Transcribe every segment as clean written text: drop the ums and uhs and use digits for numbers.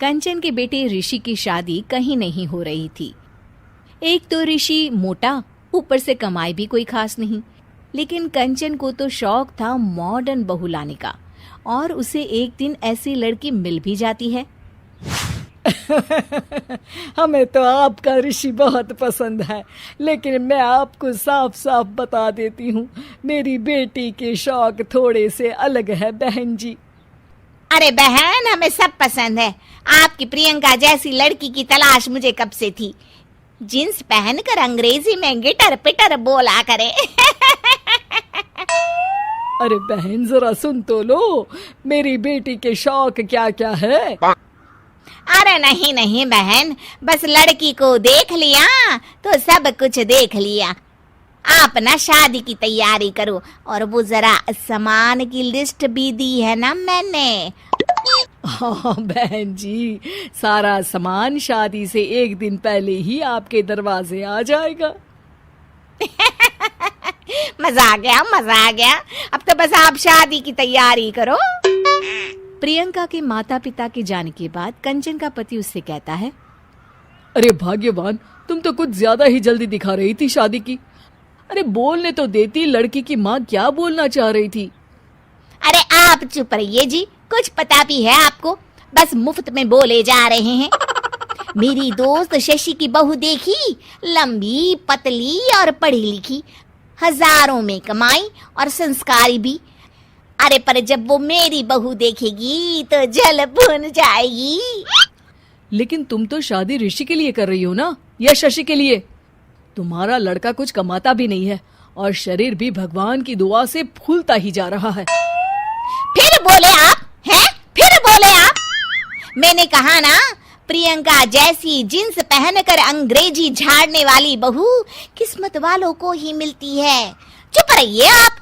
कंचन के बेटे ऋषि की शादी कहीं नहीं हो रही थी। एक तो ऋषि मोटा, ऊपर से कमाई भी कोई खास नहीं। लेकिन कंचन को तो शौक था मॉडर्न बहू लाने का, और उसे एक दिन ऐसी लड़की मिल भी जाती है। हमें तो आपका ऋषि बहुत पसंद है, लेकिन मैं आपको साफ साफ बता देती हूँ, मेरी बेटी के शौक थोड़े से अलग है बहन जी। अरे बहन, हमें सब पसंद है। आपकी प्रियंका जैसी लड़की की तलाश मुझे कब से थी। जींस पहनकर अंग्रेजी में गिटर पिटर बोला करे। अरे बहन, जरा सुन तो लो, मेरी बेटी के शौक क्या क्या है। अरे नहीं नहीं बहन, बस लड़की को देख लिया तो सब कुछ देख लिया। आप ना शादी की तैयारी करो, और वो जरा सामान की लिस्ट भी दी है ना मैंने। हाँ बहन जी, सारा सामान शादी से एक दिन पहले ही आपके दरवाजे आ जाएगा। मजा आ गया, मजा आ गया। अब तो बस आप शादी की तैयारी करो। प्रियंका के माता पिता के जाने के बाद कंचन का पति उससे कहता है, अरे भाग्यवान, तुम तो कुछ ज्यादा ही जल्दी दिखा रही थी शादी की। अरे बोलने तो देती, लड़की की माँ क्या बोलना चाह रही थी। अरे आप चुप रहिए जी, कुछ पता भी है आपको, बस मुफ्त में बोले जा रहे हैं। मेरी दोस्त शशि की बहू देखी, लंबी पतली और पढ़ी लिखी, हजारों में कमाई और संस्कारी भी। अरे पर जब वो मेरी बहू देखेगी तो जल भुन जाएगी। लेकिन तुम तो शादी ऋषि के लिए कर रही हो ना, या शशि के लिए? तुम्हारा लड़का कुछ कमाता भी नहीं है, और शरीर भी भगवान की दुआ से फूलता ही जा रहा है। फिर बोले आप हैं? फिर बोले आप? मैंने कहा ना, प्रियंका जैसी जींस पहनकर अंग्रेजी झाड़ने वाली बहू किस्मत वालों को ही मिलती है। चुप रहिए आप।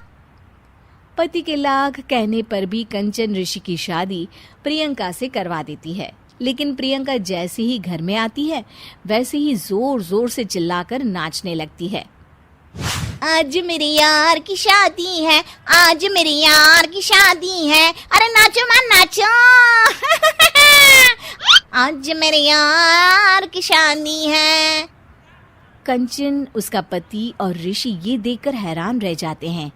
पति के लाख कहने पर भी कंचन ऋषि की शादी प्रियंका से करवा देती है। लेकिन प्रियंका जैसे ही घर में आती है, वैसे ही जोर जोर से चिल्लाकर नाचने लगती है। आज मेरे यार की शादी है, आज मेरे यार की शादी है। अरे नाचो मां नाचो। आज मेरे यार की शादी है। कंचन, उसका पति और ऋषि ये देखकर हैरान रह जाते हैं।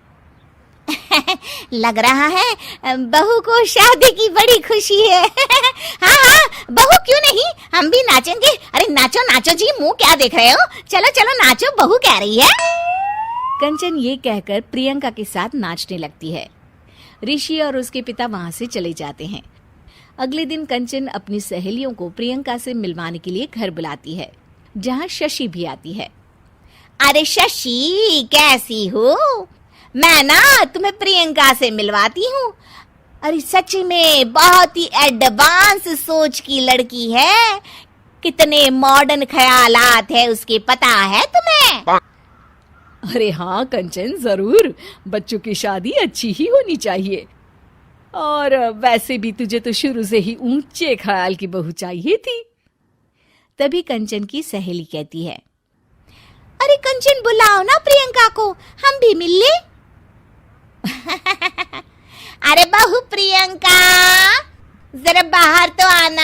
लग रहा है बहू को शादी की बड़ी खुशी है। हाँ हाँ, बहू क्यों नहीं, हम भी नाचेंगे। अरे नाचो नाचो जी, मुंह क्या देख रहे हो, चलो चलो नाचो, बहू कह रही है। कंचन ये कहकर प्रियंका के साथ नाचने लगती है। ऋषि और उसके पिता वहां से चले जाते हैं। अगले दिन कंचन अपनी सहेलियों को प्रियंका से मिलवाने के लिए घर बुलाती है, जहाँ शशि भी आती है। अरे शशि, कैसी हो? मैं ना तुम्हें प्रियंका से मिलवाती हूँ। अरे सच में बहुत ही एडवांस सोच की लड़की है। कितने मॉडर्न ख्यालात है उसके, पता है तुम्हें? अरे हाँ कंचन, जरूर। बच्चों की शादी अच्छी ही होनी चाहिए, और वैसे भी तुझे तो शुरू से ही ऊंचे ख्याल की बहू चाहिए थी। तभी कंचन की सहेली कहती है, अरे कंचन, बुलाओ ना प्रियंका को, हम भी मिल ले। अरे बहू प्रियंका, जरा बाहर तो आना।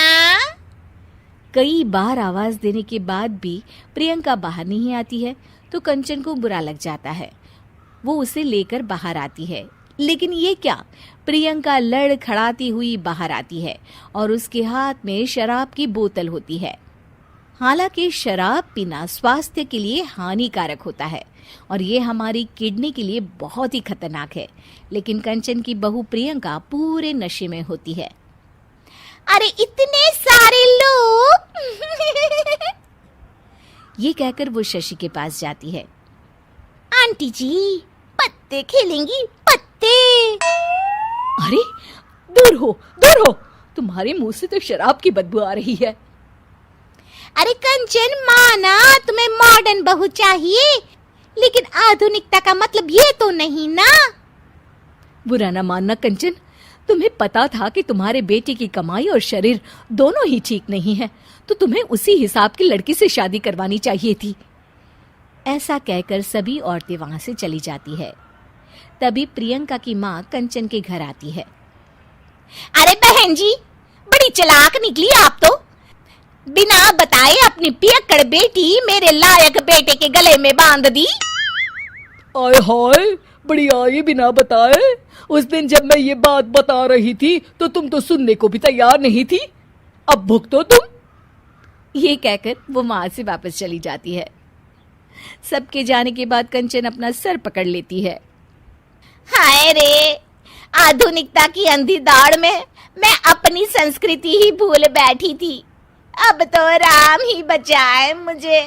कई बार आवाज देने के बाद भी प्रियंका बाहर नहीं आती है, तो कंचन को बुरा लग जाता है। वो उसे लेकर बाहर आती है, लेकिन ये क्या, प्रियंका लड़खड़ाती हुई बाहर आती है और उसके हाथ में शराब की बोतल होती है। हालांकि शराब पीना स्वास्थ्य के लिए हानिकारक होता है और ये हमारी किडनी के लिए बहुत ही खतरनाक है, लेकिन कंचन की बहू प्रियंका पूरे नशे में होती है। अरे इतने सारे लोग। ये कहकर वो शशि के पास जाती है। आंटी जी, पत्ते खेलेंगी, पत्ते। अरे दूर हो, दूर हो, तुम्हारे मुंह से तो शराब की बदबू आ रही है। अरे कंचन, माना तुम्हें मॉडर्न बहू चाहिए, लेकिन आधुनिकता का मतलब ये तो नहीं ना। बुरा ना मानना कंचन, तुम्हें पता था कि तुम्हारे बेटे की कमाई और शरीर दोनों ही ठीक नहीं है, तो तुम्हें उसी हिसाब की लड़की से शादी करवानी चाहिए थी। ऐसा कहकर सभी औरतें वहां से चली जाती है। तभी प्रियंका की माँ कंचन के घर आती है। अरे बहन जी, बड़ी चालाक निकली आप तो। बिना बताए अपनी पियक्कड़ बेटी मेरे लायक बेटे के गले में बांध दी। आय हाय, बड़ी आई बिना बताए। उस दिन जब मैं ये बात बता रही थी तो तुम तो सुनने को भी तैयार नहीं थी। अब भुगतो तुम। ये कहकर वो वहां से वापस चली जाती है। सबके जाने के बाद कंचन अपना सर पकड़ लेती है। हाय रे, आधुनिकता की अंधी दौड़ में मैं अपनी संस्कृति ही भूल बैठी थी। अब तो राम ही बचाए मुझे।